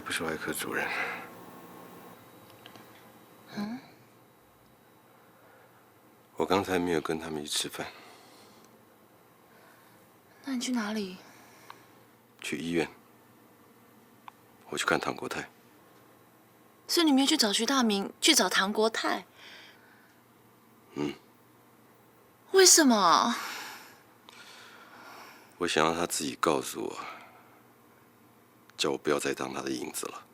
不是外科主任。嗯？我刚才没有跟他们一起吃饭。那你去哪里？去医院。我去看唐国泰。所以你没有去找徐大明，去找唐国泰？嗯。为什么？我想让他自己告诉我，叫我不要再当他的影子了。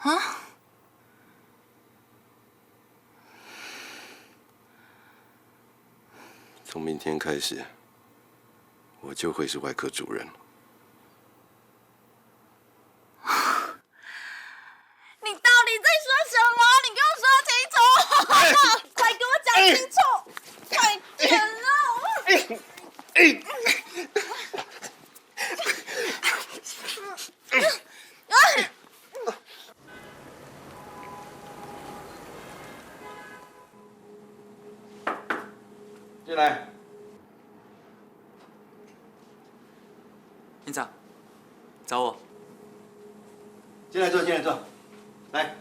啊？从明天开始，我就会是外科主任了。你到底在说什么？你给我说清楚！快给我讲清楚！快点啊！进来。院长，找我。进来坐，进来坐。来，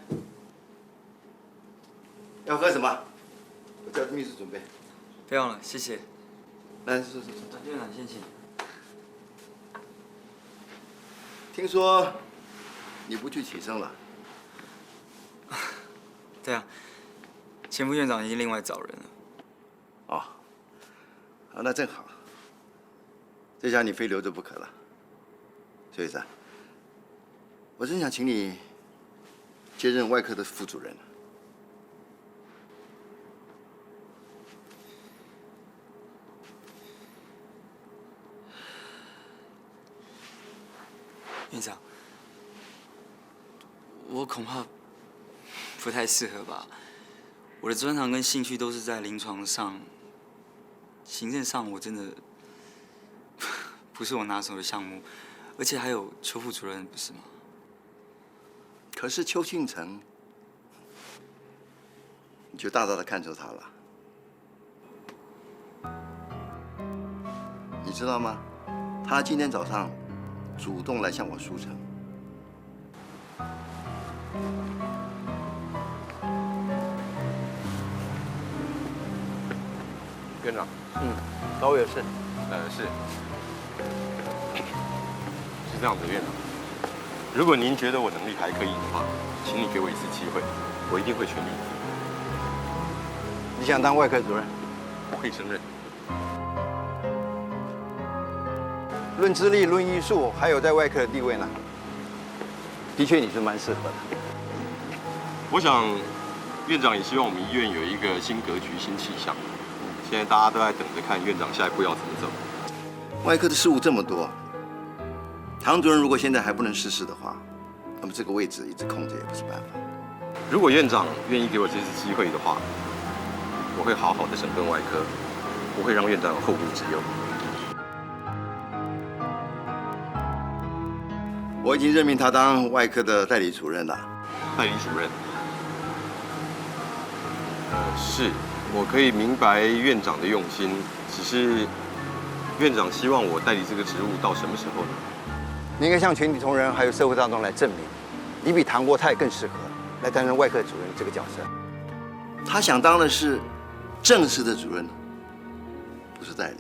要喝什么？我叫秘书准备。不用了，谢谢。来，坐。院长，先请。听说你不去起身了？对啊，前副院长已经另外找人了。哦，好，那正好。这下你非留着不可了。崔医生，我真想请你接任外科的副主任。院长，我恐怕不太适合吧。我的专长跟兴趣都是在临床上，行政上我真的不是我拿手的项目，而且还有邱副主任，不是吗？可是邱庆成，你就大大的看错他了。你知道吗？他今天早上主动来向我书城。院长，找我有事。是这样子，院长。如果您觉得我能力还可以的话，请你给我一次机会，我一定会全力以赴。你想当外科主任？我可以胜任。论资历、论医术，还有在外科的地位呢，的确你是蛮适合的。我想，院长也希望我们医院有一个新格局、新气象。现在大家都在等着看院长下一步要怎么走。外科的事务这么多，唐主任如果现在还不能试试的话，那么这个位置一直空着也不是办法。如果院长愿意给我这次机会的话，我会好好的审问外科，不会让院长有后顾之忧。我已经任命他当外科的代理主任了。代理主任，是，我可以明白院长的用心，只是院长希望我代理这个职务到什么时候呢？你应该向全体同仁还有社会大众来证明，你比唐国泰更适合来担任外科主任这个角色。他想当的是正式的主任，不是代理。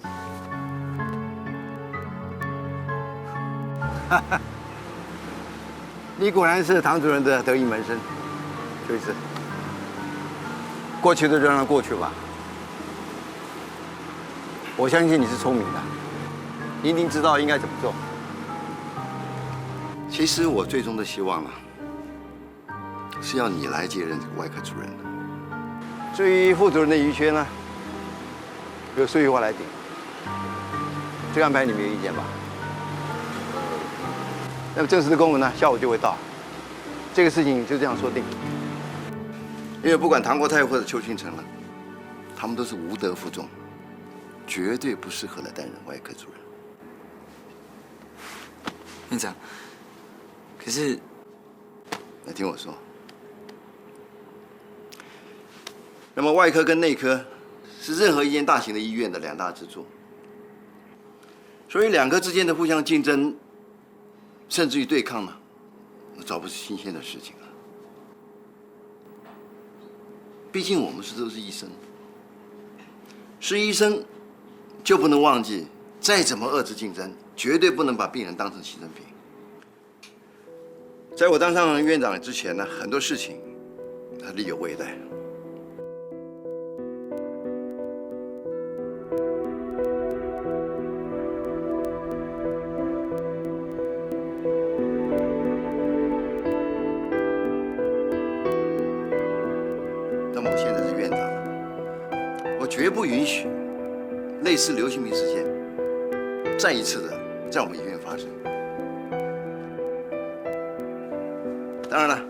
你果然是唐主任的得意门生，邱医师。过去的就让它过去吧。我相信你是聪明的，你一定知道应该怎么做。其实我最终的希望是要你来接任这个外科主任的。至于副主任的余缺呢，由苏玉华来顶。这个安排你没有意见吧？那么正式的公文呢，下午就会到。这个事情就这样说定。因为不管唐国泰或者邱庆成了，他们都是无德负重，绝对不适合来担任外科主任。院长，可是，来听我说。那么外科跟内科是任何一间大型的医院的2大支柱，所以2科之间的互相竞争甚至于对抗呢，早不是新鲜的事情了。毕竟我们都是医生，是医生就不能忘记，再怎么遏制竞争，绝对不能把病人当成牺牲品。在我当上院长之前呢，很多事情他力有未逮。那么我现在是院长了，我绝不允许类似流行病事件再一次的在我们医院发生。当然了，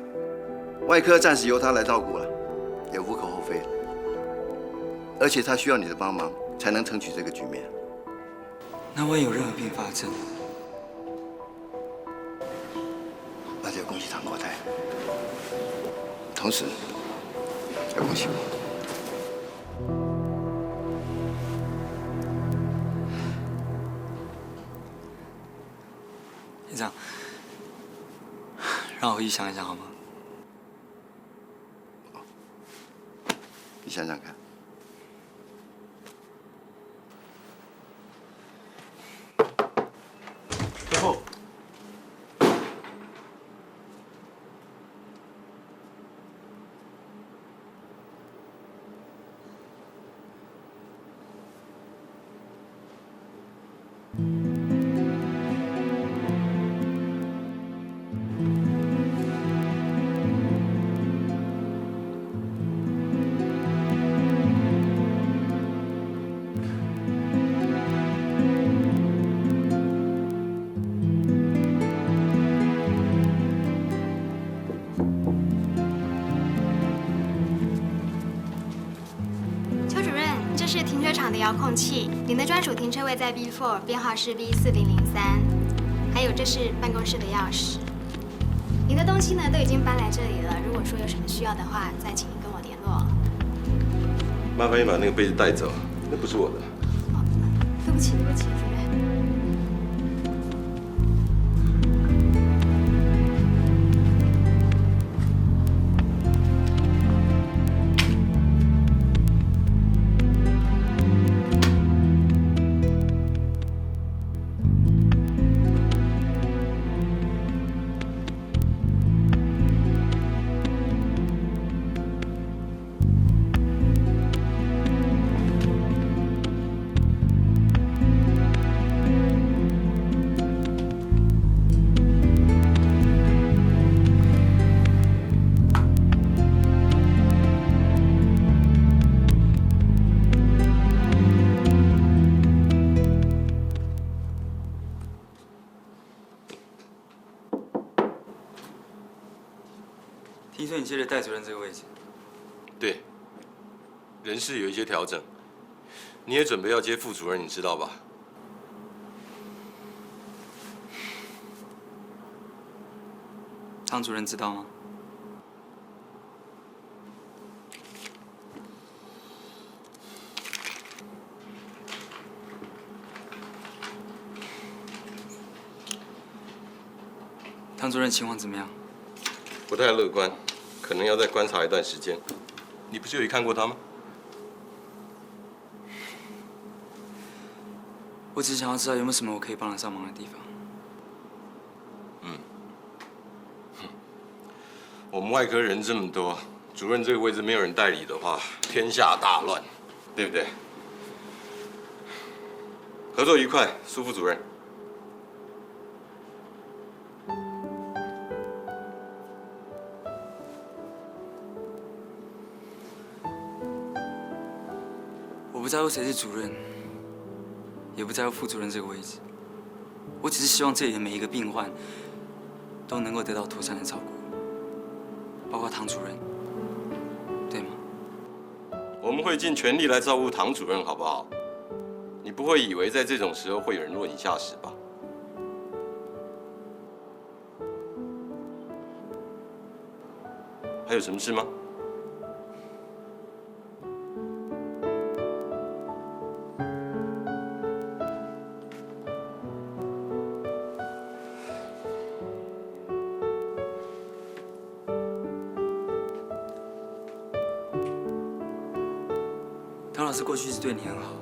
外科暂时由他来照顾了，也无可厚非。而且他需要你的帮忙，才能撑起这个局面。那万一有任何并发症，那就恭喜唐国泰，同时要恭喜我。院长，让我回去想一想好吗？你想想看。最后，是停车场的遥控器，您的专属停车位在 B4， 编号是 B4003。还有，这是办公室的钥匙。您的东西呢都已经搬来这里了，如果说有什么需要的话，再请您跟我联络。麻烦你把那个杯子带走，那不是我的。哦，对不起，对不起，主任。听说你接了戴主任这个位置，对，人事有一些调整，你也准备要接副主任，你知道吧？汤主任知道吗？汤主任情况怎么样？不太乐观，可能要再观察一段时间。你不是有看过他吗？我只是想要知道有没有什么我可以帮得上忙的地方。我们外科人这么多，主任这个位置没有人代理的话，天下大乱，对不对？合作愉快，苏副主任。我不在乎谁是主任，也不在乎副主任这个位置，我只是希望这里的每一个病患都能够得到妥善的照顾，包括唐主任，对吗？我们会尽全力来照顾唐主任，好不好？你不会以为在这种时候会有人落井下石吧？还有什么事吗？唐老师过去是对你很好。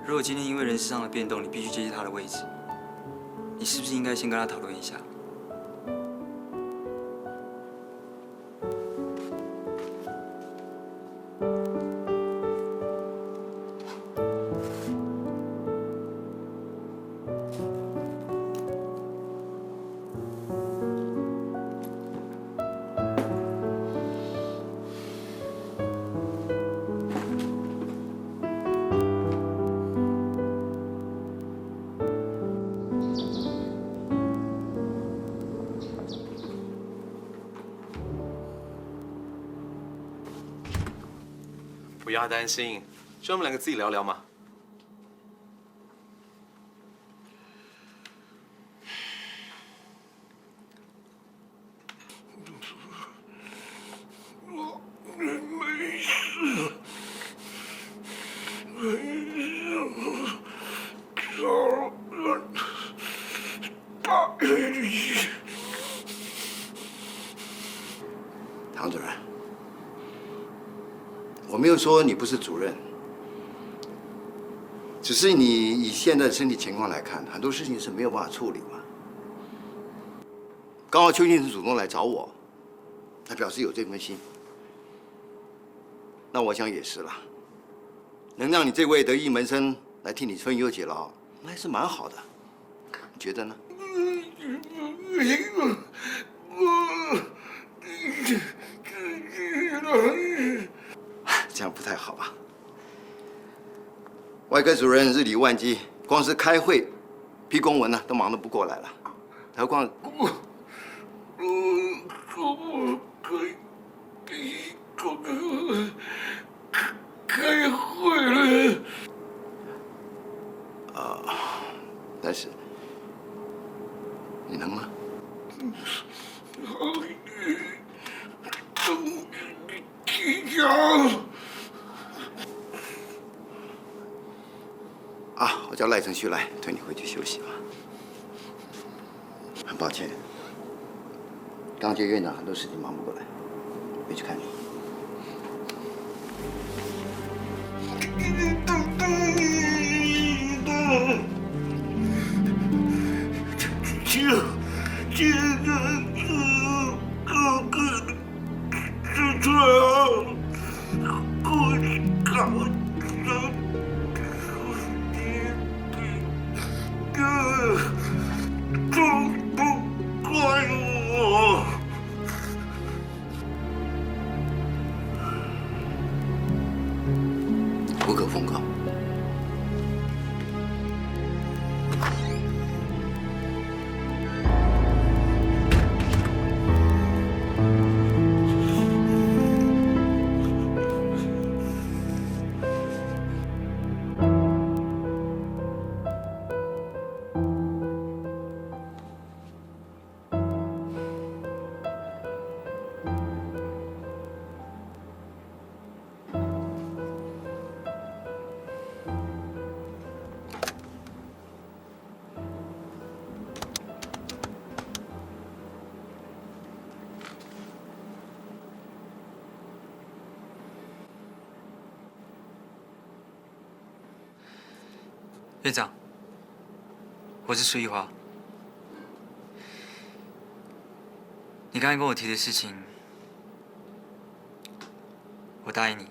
如果今天因为人事上的变动，你必须接替他的位置，你是不是应该先跟他讨论一下？不要担心，就我们两个自己聊聊嘛。唐主任，我没有说你不是主任，只是你以现在的身体情况来看，很多事情是没有办法处理嘛。刚好邱先生主动来找我，他表示有这份心，那我想也是啦。能让你这位得意门生来替你分忧解劳，那还是蛮好的，你觉得呢？这样不太好吧？外科主任日理万机，光是开会、批公文呢，都忙得不过来了，何况……开会了。但是你能吗？我叫赖承旭来推你回去休息吧。很抱歉，刚接院长很多事情忙不过来，没去看你。无可奉告。院长，我是苏一华。你刚才跟我提的事情，我答应你。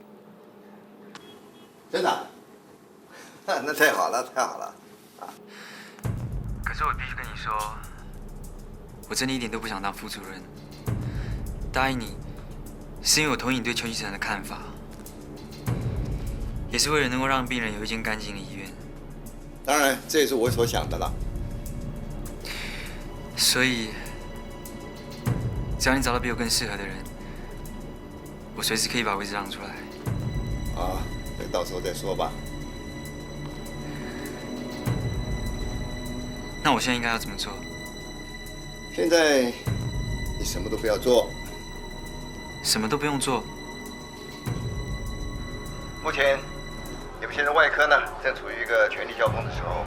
真的？那太好了，太好了。可是我必须跟你说，我真的一点都不想当副主任。答应你，是因为我同意你对邱医生的看法，也是为了能够让病人有一间干净的医院。当然，这也是我所想的了。所以，只要你找到比我更适合的人，我随时可以把位置让出来。这到时候再说吧。那我现在应该要怎么做？现在你什么都不要做，什么都不用做。目前你们现在外科呢正处于一个权力交锋的时候，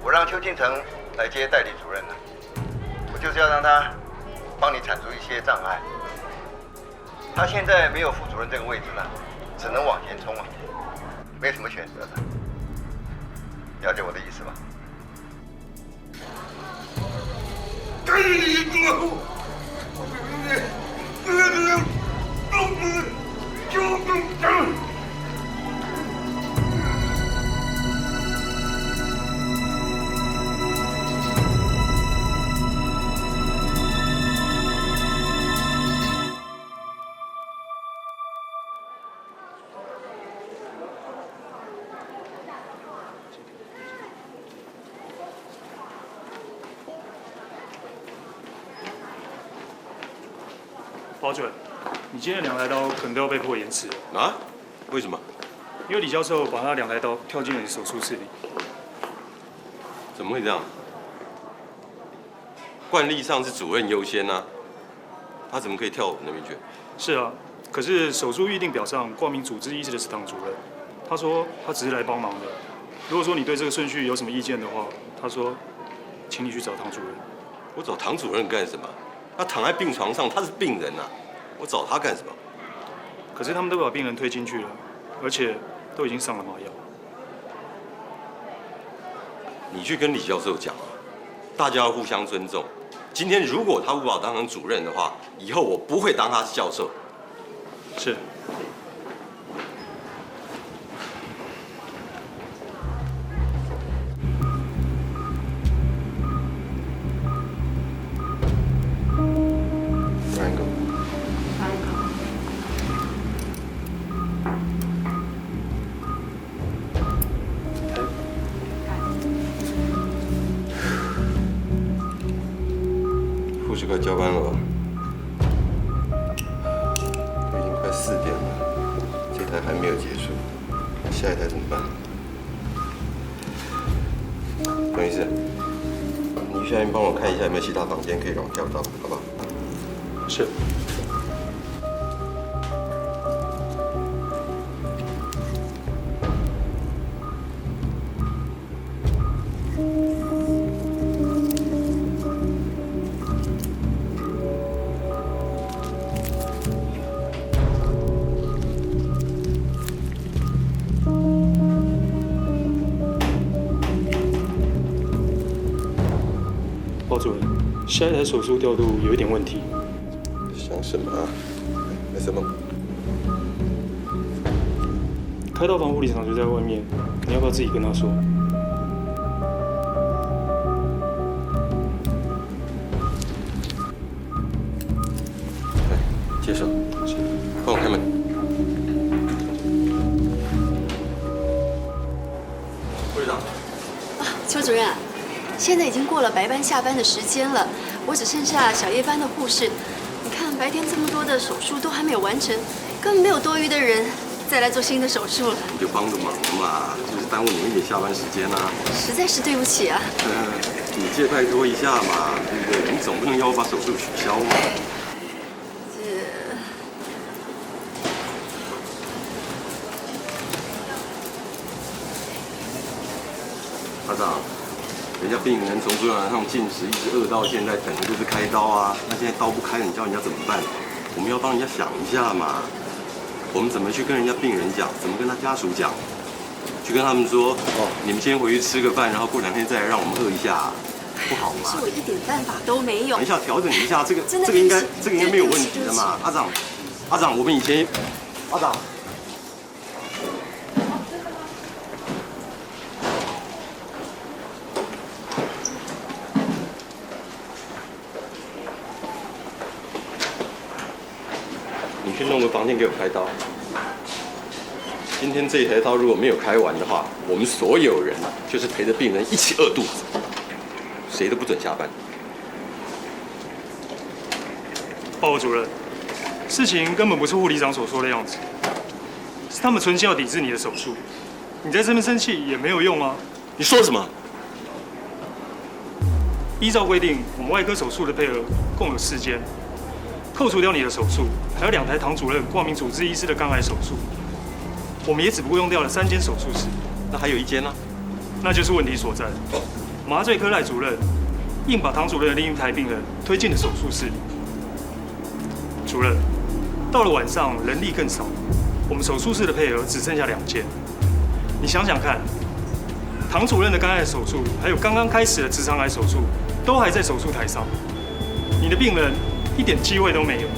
我让邱敬腾来接代理主任了，我就是要让他帮你铲除一些障碍。他现在没有副主任这个位置呢，只能往前冲啊，没什么选择的。了解我的意思吧？包准，你今天的2台刀可能都要被迫延迟了。啊？为什么？因为李教授把他2台刀跳进了你手术室里。怎么会这样？惯例上是主任优先啊，他怎么可以跳我那边去？是啊，可是手术预定表上挂名主治医师的是唐主任，他说他只是来帮忙的。如果说你对这个顺序有什么意见的话，他说，请你去找唐主任。我找唐主任干什么？他躺在病床上，他是病人啊，我找他干什么？可是他们都把病人推进去了，而且都已经上了麻药。你去跟李教授讲，大家要互相尊重。今天如果他不把我当成主任的话，以后我不会当他是教授。是。护士快交班了吧？已经快4点了，这台还没有结束，下一台怎么办？董医师，你去下面帮我看一下有没有其他房间可以让我调到，好不好？是。包主任，下一台手术调度有一点问题。想什么啊？没什么。开刀房护理长就在外面，你要不要自己跟他说？来，接手，帮我开门。护士长。邱主任啊，现在已经过了白班下班的时间了，我只剩下小夜班的护士。你看白天这么多的手术都还没有完成，根本没有多余的人再来做新的手术了。你就帮个忙嘛，就是耽误你们一点下班时间啊。实在是对不起啊。你借拜托一下嘛，对不对？你总不能要我把手术取消嘛。科长，人家病人从昨天晚上进食一直饿到现在，等的就是开刀啊。那现在刀不开了，你叫人家怎么办？我们要帮人家想一下嘛。我们怎么去跟人家病人讲？怎么跟他家属讲？去跟他们说，哦，你们先回去吃个饭，然后过2天再来让我们饿一下，不好吗？是我一点办法都没有。等一下，调整一下，这个应该没有问题的嘛。阿长，我们以前，阿长。你去弄个房间给我开刀。今天这一台刀如果没有开完的话，我们所有人就是陪着病人一起饿肚子，谁都不准下班。报告主任，事情根本不是护理长所说的样子，是他们存心要抵制你的手术。你在这边生气也没有用啊！你说什么？依照规定，我们外科手术的配额共有4间，扣除掉你的手术，还有2台唐主任挂名主治医师的肝癌手术，我们也只不过用掉了3间手术室。那还有1间呢？那就是问题所在。麻醉科赖主任硬把唐主任的另一台病人推进了手术室里。主任，到了晚上人力更少，我们手术室的配额只剩下2间。你想想看，唐主任的肝癌手术，还有刚刚开始的直肠癌手术，都还在手术台上，你的病人一点机会都没有。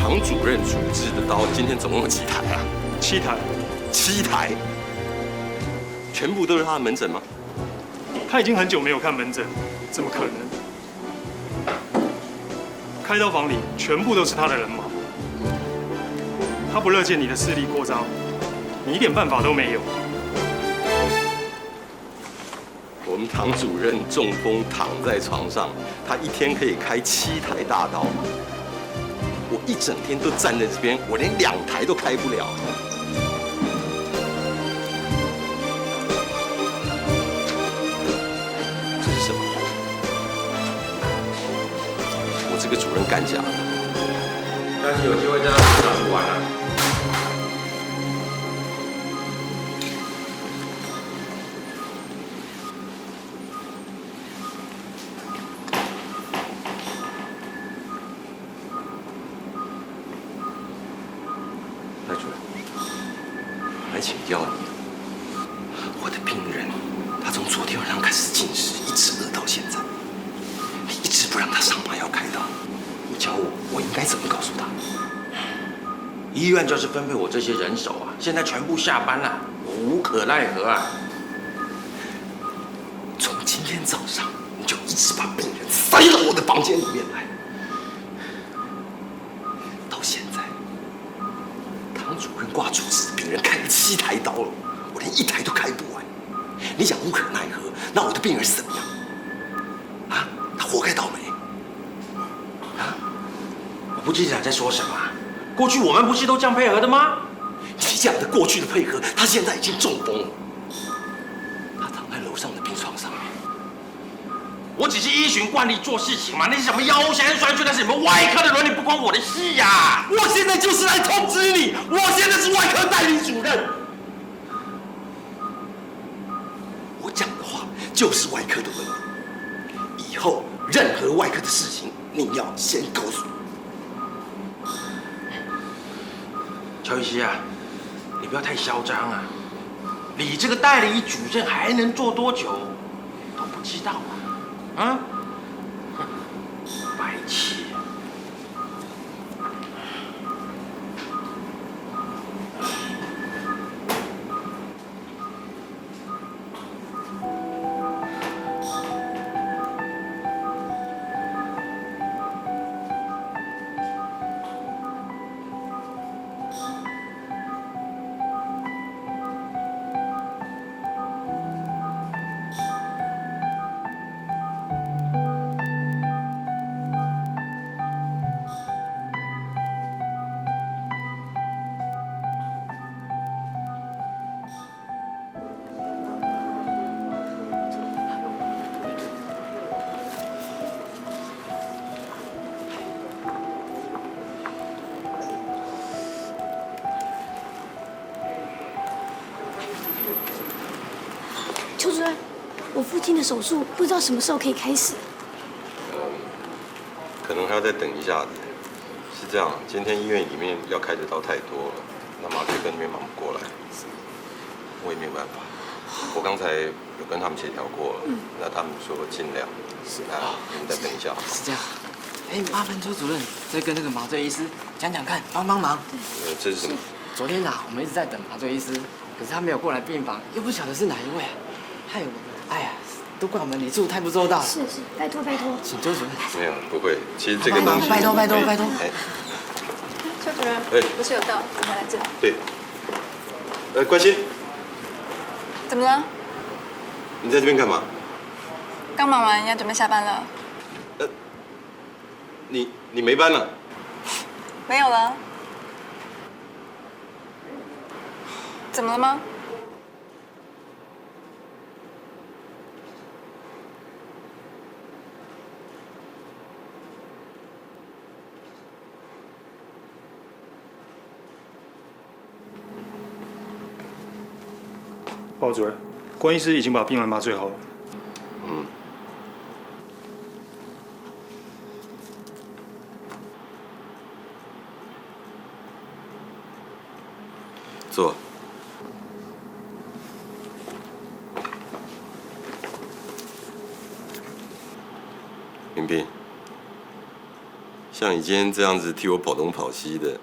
唐主任处置的刀今天总共有几台啊7台。7台，全部都是他的门诊吗？他已经很久没有看门诊，怎么可能？开刀房里全部都是他的人马，他不乐见你的势力扩张，你一点办法都没有。我们唐主任中风躺在床上，他一天可以开7台大刀，我一整天都站在这边，我连2台都开不了。这是什么？我这个主任干假的。下次有机会再让组长去玩啊。赖主任，来请教你，我的病人他从昨天晚上开始进食，一直饿到现在，你一直不让他上麻药开刀，你教我应该怎么告诉他？医院就是分配我这些人手啊，现在全部下班了，我无可奈何啊。从今天早上你就一直把病人塞到我的房间里面来，到现在，唐主任挂主治的病人开了7台刀了，我连1台都开不完。你讲无可奈何，那我的病人是怎么样？啊，他活该倒霉。啊，我不记得在说什么啊。过去我们不是都这样配合的吗？你讲的过去的配合，他现在已经中风了，他躺在楼上的病床上面。我只是依循惯例做事情嘛，那些什么腰酸酸脆，那是你们外科的伦理，不关我的事呀。我现在就是来通知你，我现在是外科代理主任。我讲的话就是外科的伦理，以后任何外科的事情，你要先告诉我。乔医师啊，你不要太嚣张啊！你这个代理主任还能做多久都不知道啊！啊，白痴！邱主任，我父亲的手术不知道什么时候可以开始。可能还要再等一下子。是这样，今天医院里面要开的刀太多了，那麻醉科那边忙不过来，我也没有办法。我刚才有跟他们协调过了，那他们说尽量。是啊，你们再等一下。是这样。哎，麻烦周主任再跟那个麻醉医师讲讲看，帮帮忙。这是什么？昨天啊，我们一直在等麻醉医师，可是他没有过来病房，又不晓得是哪一位啊。害我们，哎呀，都怪我们理处太不周到了。是，拜托拜托。请周主任。没有，不会。其实这个东西，拜托。邱主任，不是有到，怎么来这？对。关心，怎么了？你在这边干嘛？刚忙完，要准备下班了。你没班了？没有了。怎么了吗？报主任，关医师已经把病人麻醉好了。坐。明斌，像你今天这样子替我跑东跑西的，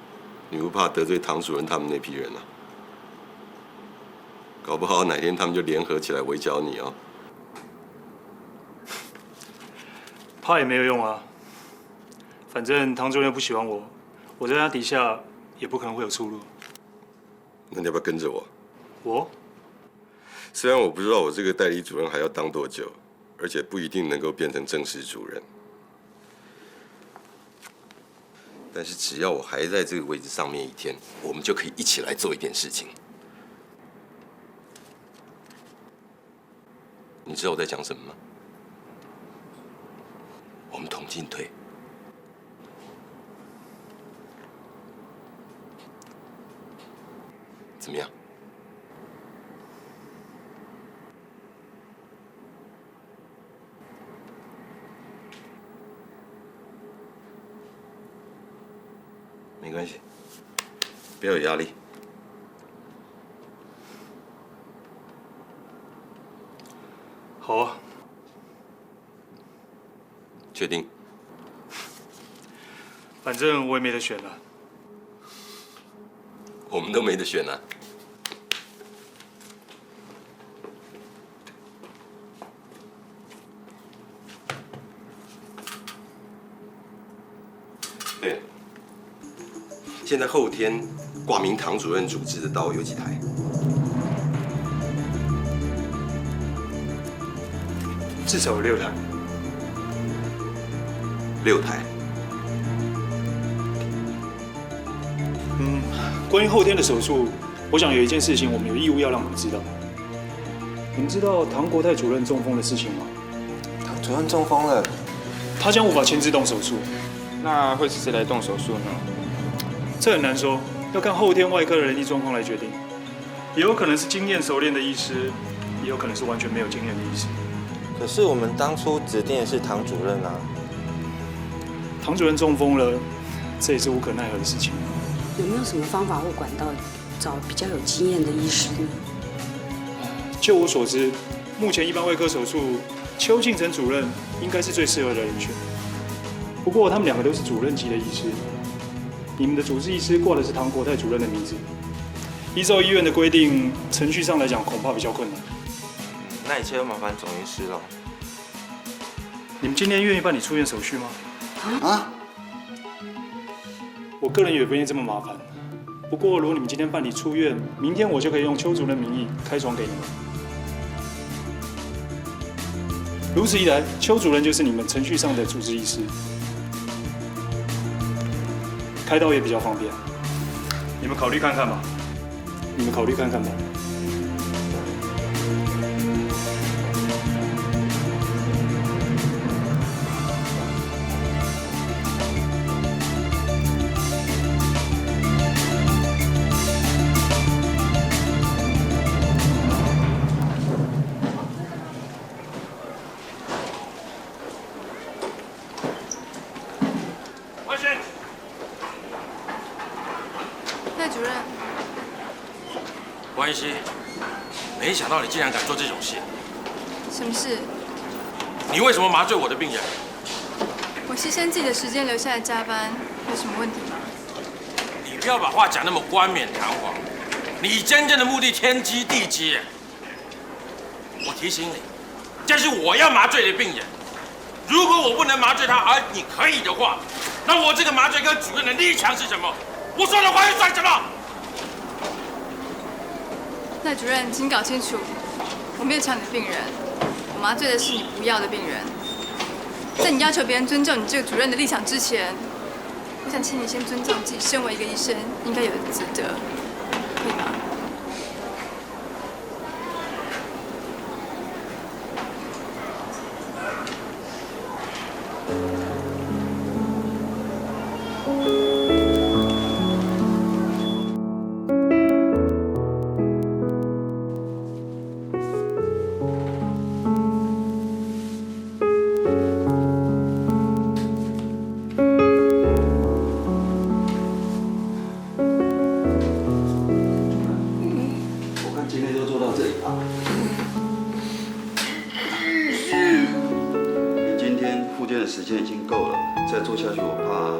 你不怕得罪唐主任他们那批人啊？搞不好哪天他们就联合起来围剿你哦。怕也没有用啊，反正唐主任不喜欢我，我在他底下也不可能会有出路。那你要不要跟着我？我？虽然我不知道我这个代理主任还要当多久，而且不一定能够变成正式主任，但是只要我还在这个位置上面一天，我们就可以一起来做一点事情。你知道我在讲什么吗？我们同进退。怎么样？没关系，不要有压力。好啊。确定？反正我也没得选了。我们都没得选啊。对了，现在后天挂名唐主任主治的刀有几台？至少有6台。6台。关于后天的手术，我想有一件事情我们有义务要让你们知道。你们知道唐国泰主任中风的事情吗？唐主任中风了，他将无法亲自动手术。那会是谁来动手术呢？这很难说，要看后天外科的人力状况来决定。也有可能是经验熟练的医师，也有可能是完全没有经验的医师。可是我们当初指定的是唐主任啊。唐主任中风了，这也是无可奈何的事情。有没有什么方法或管道找比较有经验的医师呢？就我所知，目前一般外科手术，邱庆成主任应该是最适合的人选。不过他们2个都是主任级的医师，你们的主治医师挂的是唐国泰主任的名字。依照医院的规定，程序上来讲恐怕比较困难。那一切要麻烦总医师了。你们今天愿意办理出院手续吗？啊？我个人也不愿意这么麻烦。不过如果你们今天办理出院，明天我就可以用邱主任名义开床给你们。如此一来，邱主任就是你们程序上的主治医师，开刀也比较方便。你们考虑看看吧。你们考虑看看吧。关系，没想到你竟然敢做这种事！什么事？你为什么麻醉我的病人？我牺牲自己的时间留下来加班，有什么问题吗？你不要把话讲那么冠冕堂皇，你真正的目的天机地机。我提醒你，这是我要麻醉的病人，如果我不能麻醉他，而你可以的话，那我这个麻醉科主任的立场是什么？我说的话又算什么？赖主任，请搞清楚，我没有抢你的病人，我麻醉的是你不要的病人。在你要求别人尊重你这个主任的立场之前，我想请你先尊重自己身为一个医生应该有的职责，可以吗？间已经够了，再做下去我怕。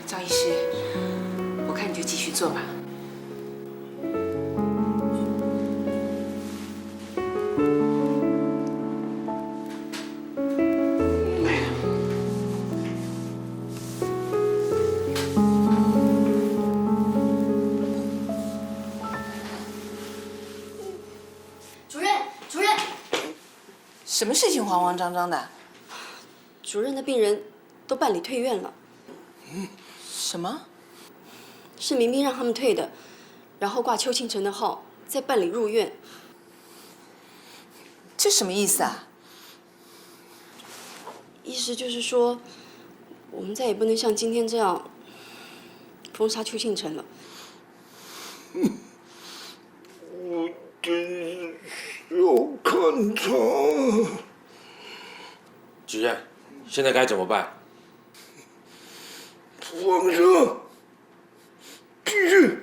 赵医师，我看你就继续做吧。什么事情慌慌张张的？主任的病人都办理退院了。什么？是明明让他们退的，然后挂邱庆成的号，再办理入院。这什么意思啊？意思就是说，我们再也不能像今天这样封杀邱庆成了。我真是手看长。主任，现在该怎么办？皇上，继续。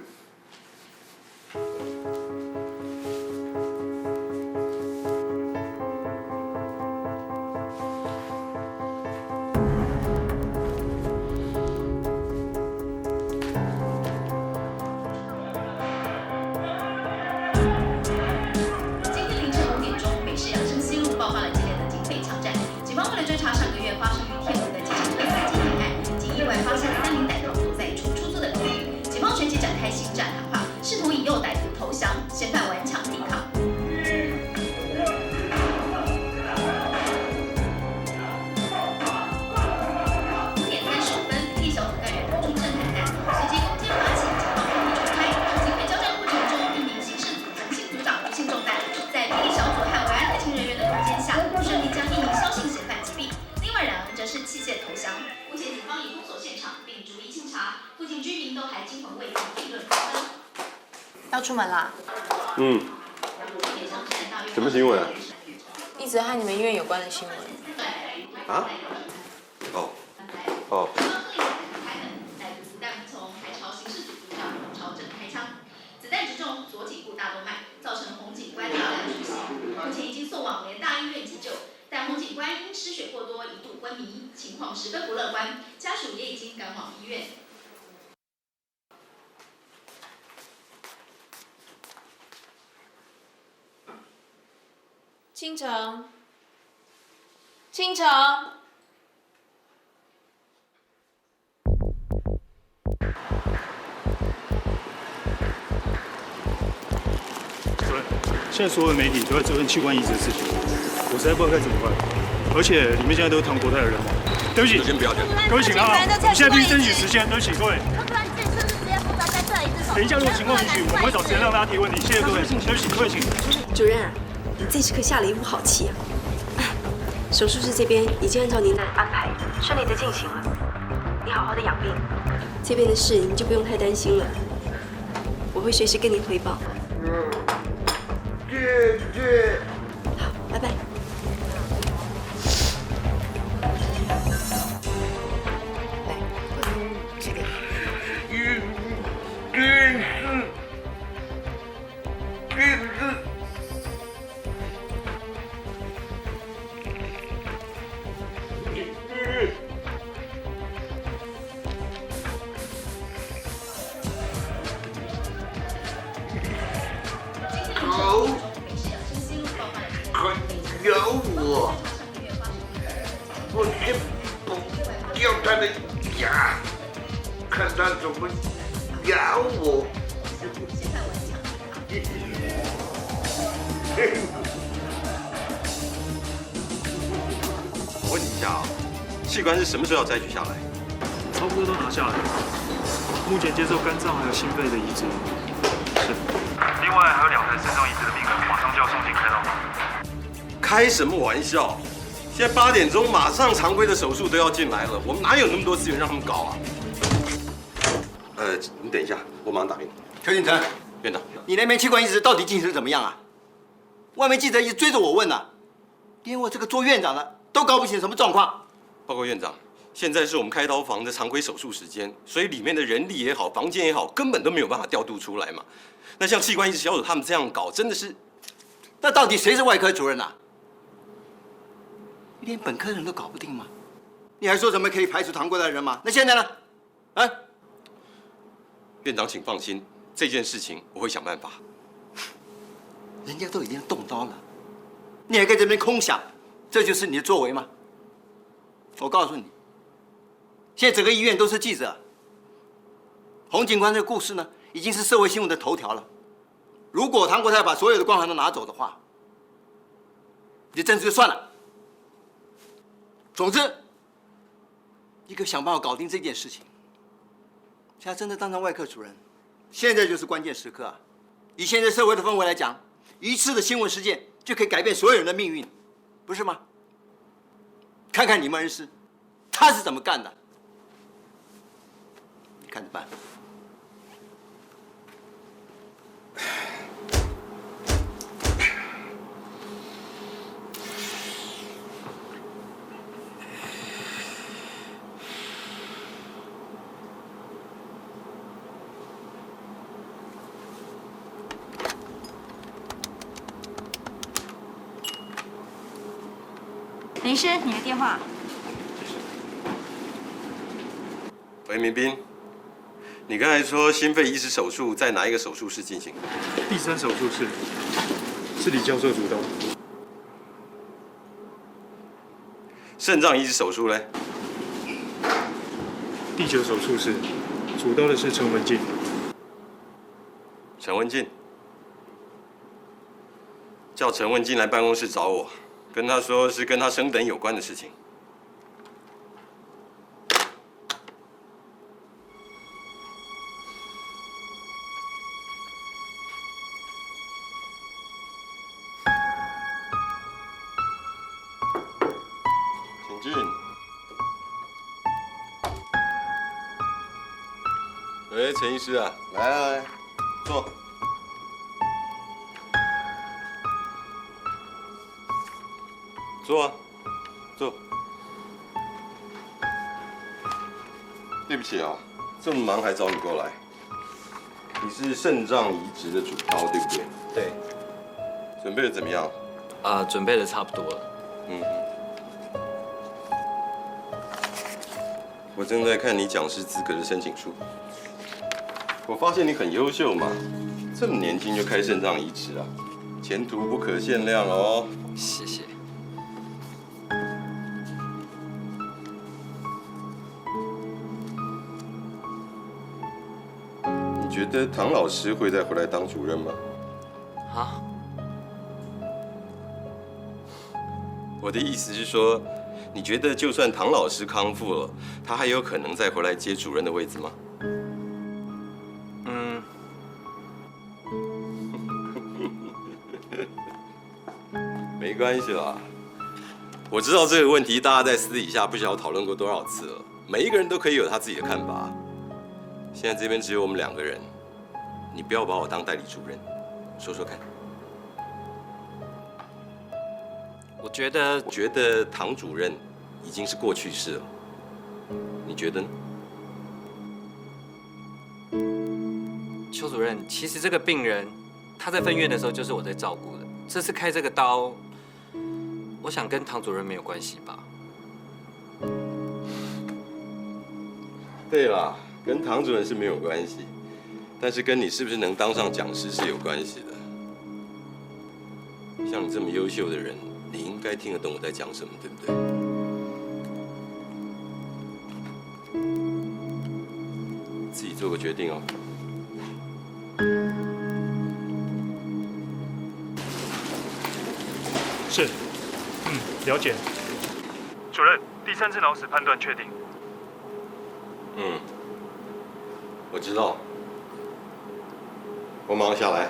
要出门啦？什么新闻啊？一直和你们医院有关的新闻。啊？哦。子弹直中左颈部大动脉，造成红颈关大量出血，目前已经送往联大医院急救，但红颈关因失血过多一度昏迷，情况十分不乐观，家属也已经赶往医院。倾城，倾城。主任，现在所有的媒体都在责任器官移植的事情，我实在不知道该怎么办。而且里面现在都是唐国泰的人马。对不起，先不要讲。各位请啊，我们现在必须争取时间，对不起各位。等一下，如果情况允许，我们会找时间让大家提问题。谢谢各位，对不起，各位请。主任啊，你这次可下了一步好棋啊！手术室这边已经按照您的安排顺利的进行了，你好好的养病，这边的事你就不用太担心了，我会随时跟您汇报。好，拜拜。我先补掉他的牙，看他怎么咬我。我问你一下啊，器官是什么时候要摘取下来？差不多都拿下来了，目前接受肝脏还有心肺的移植。是。另外还有2台肾脏移植的病人，马上就要送进开刀房。开什么玩笑！现在8点钟，马上常规的手术都要进来了，我们哪有那么多资源让他们搞啊？你等一下，我马上打给你。邱景成，院长，你那边器官移植到底进行得怎么样啊？外面记者一直追着我问呢，连我这个做院长的都搞不清什么状况。报告院长，现在是我们开刀房的常规手术时间，所以里面的人力也好，房间也好，根本都没有办法调度出来嘛。那像器官移植小组他们这样搞，真的是那到底谁是外科主任啊？你连本科人都搞不定吗？你还说什么可以排除堂过来的人吗？那现在呢？啊？院长，请放心，这件事情我会想办法。人家都已经动刀了，你还在这边空想，这就是你的作为吗？我告诉你，现在整个医院都是记者。洪警官这个故事呢，已经是社会新闻的头条了。如果唐国泰把所有的光环都拿走的话，你政治就算了。总之，你可想办法搞定这件事情。现在真的当上外科主任，现在就是关键时刻啊！以现在社会的氛围来讲，一次的新闻事件就可以改变所有人的命运，不是吗？看看你们恩师，他是怎么干的，看着办。林医师，你的电话。喂，民彬，你刚才说心肺移植手术在哪一个手术室进行？第3手术室，是李教授主刀。肾脏移植手术嘞？第9手术室，主刀的是陈文静。陈文静，叫陈文静来办公室找我。跟他说是跟他升等有关的事情。请进。喂，陈医师啊，来，坐。坐啊，坐。对不起啊，这么忙还找你过来。你是肾脏移植的主刀，对不对？对。准备的怎么样？准备的差不多了。我正在看你讲师资格的申请书。我发现你很优秀嘛，这么年轻就开肾脏移植啊，前途不可限量哦。谢谢。你觉得唐老师会再回来当主任吗？啊？我的意思是说，你觉得就算唐老师康复了，他还有可能再回来接主任的位置吗？没关系啦，我知道这个问题大家在私底下不晓得讨论过多少次了，每一个人都可以有他自己的看法。现在这边只有我们2个人，你不要把我当代理主任，说说看。我觉得唐主任已经是过去式了，你觉得呢？邱主任，其实这个病人他在分院的时候就是我在照顾的，这次开这个刀，我想跟唐主任没有关系吧？对啦，跟唐主任是没有关系，但是跟你是不是能当上讲师是有关系的。像你这么优秀的人，你应该听得懂我在讲什么，对不对？自己做个决定哦。是，了解。主任，第3次脑死判断确定。我知道，我马上下来。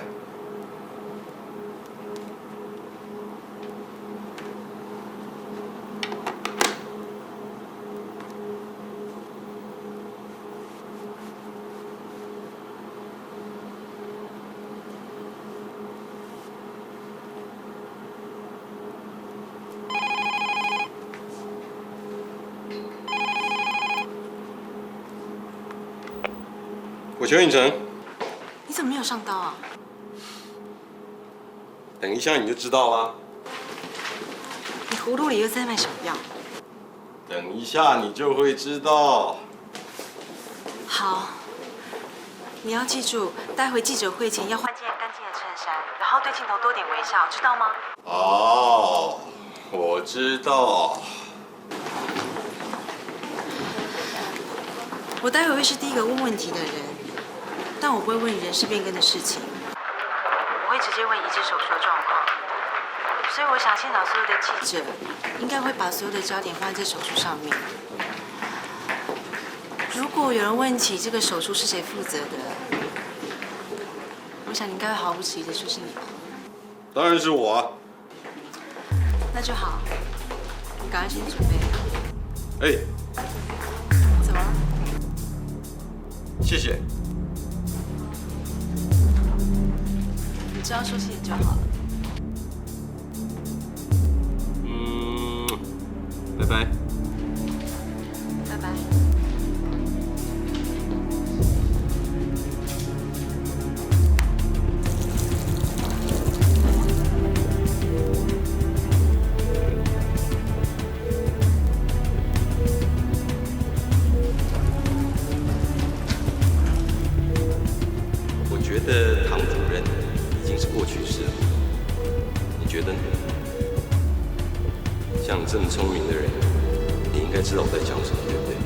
我邱运成，你怎么没有上刀啊？等一下你就知道啦。你葫芦里又在卖什么药？等一下你就会知道。好，你要记住，待会记者会前要换件干净的衬衫，然后对镜头多点微笑，知道吗？哦，我知道。我待会会是第一个问问题的人，但我不会问人事变更的事情，我会直接问移植手术的状况。所以我想，现场所有的记者应该会把所有的焦点放在这手术上面。如果有人问起这个手术是谁负责的，我想你应该会毫不迟疑的说是你吧？当然是我啊。那就好，你赶快先准备。哎，怎么了？谢谢。你只要说谢谢就好了。拜拜。拜拜。我觉得唐主任已经是过去式了，你觉得呢？像你这么聪明的人，你应该知道我在讲什么，对不对？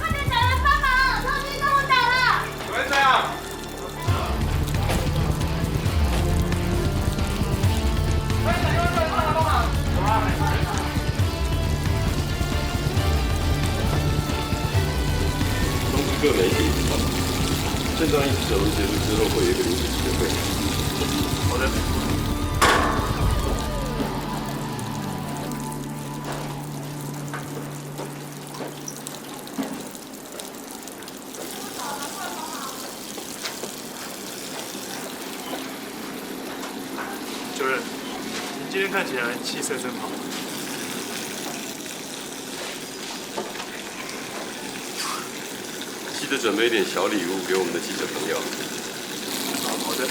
快点找人帮忙，超军中午打了！有人这样。快点找人帮忙！走啊！通知各媒体，症状一直手术结束之后会有一个临时记者会。好的。主任，你今天看起来气色真好。记得准备一点小礼物给我们的记者朋友。好的。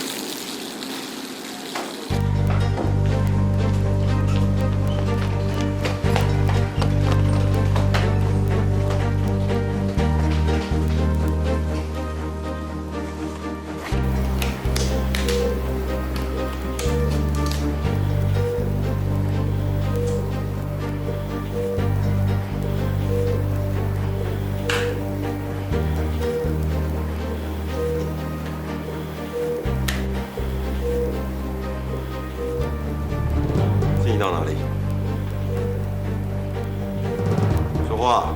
建议到哪里？说话。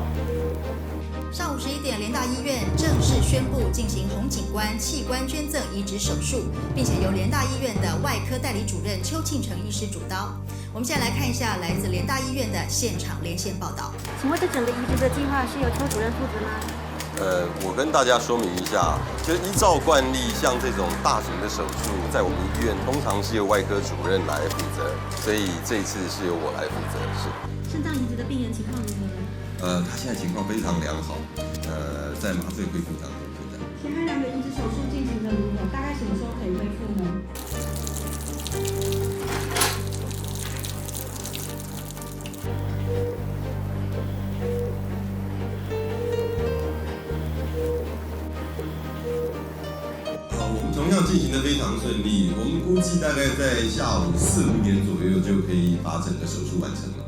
上午11点，联大医院正式宣布进行洪警官器官捐赠移植手术，并且由联大医院的外科代理主任邱庆成医师主刀。我们现在来看一下来自联大医院的现场连线报道。请问这整个移植的计划是由邱主任负责吗？我跟大家说明一下，就是依照惯例，像这种大型的手术，在我们医院通常是由外科主任来负责，所以这一次是由我来负责。是。肾脏移植的病人情况如何？他现在情况非常良好，在麻醉恢复当中。其他两个移植手术进行的如何？大概什么时候可以恢复呢？我们同样进行的非常顺利，我们估计大概在下午4、5点左右就可以把整个手术完成了。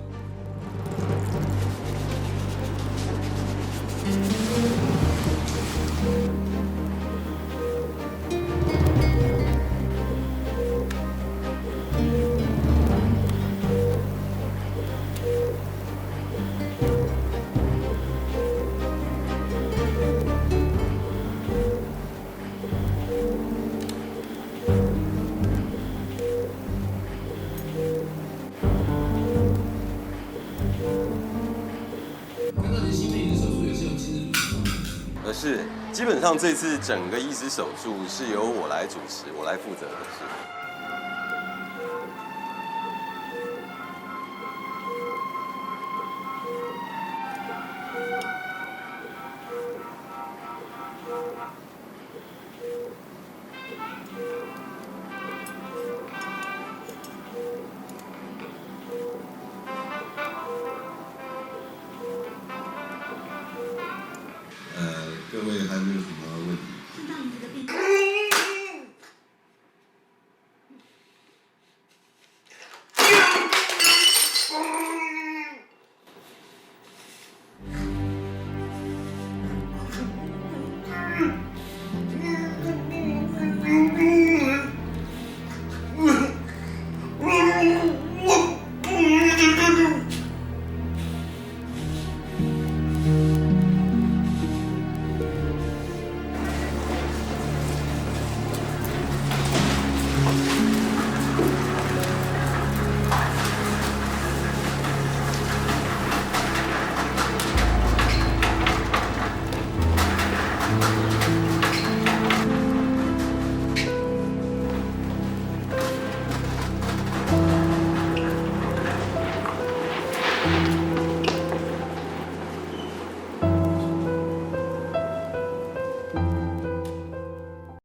是，基本上这次整个移植手术是由我来主持，我来负责的是。辛苦。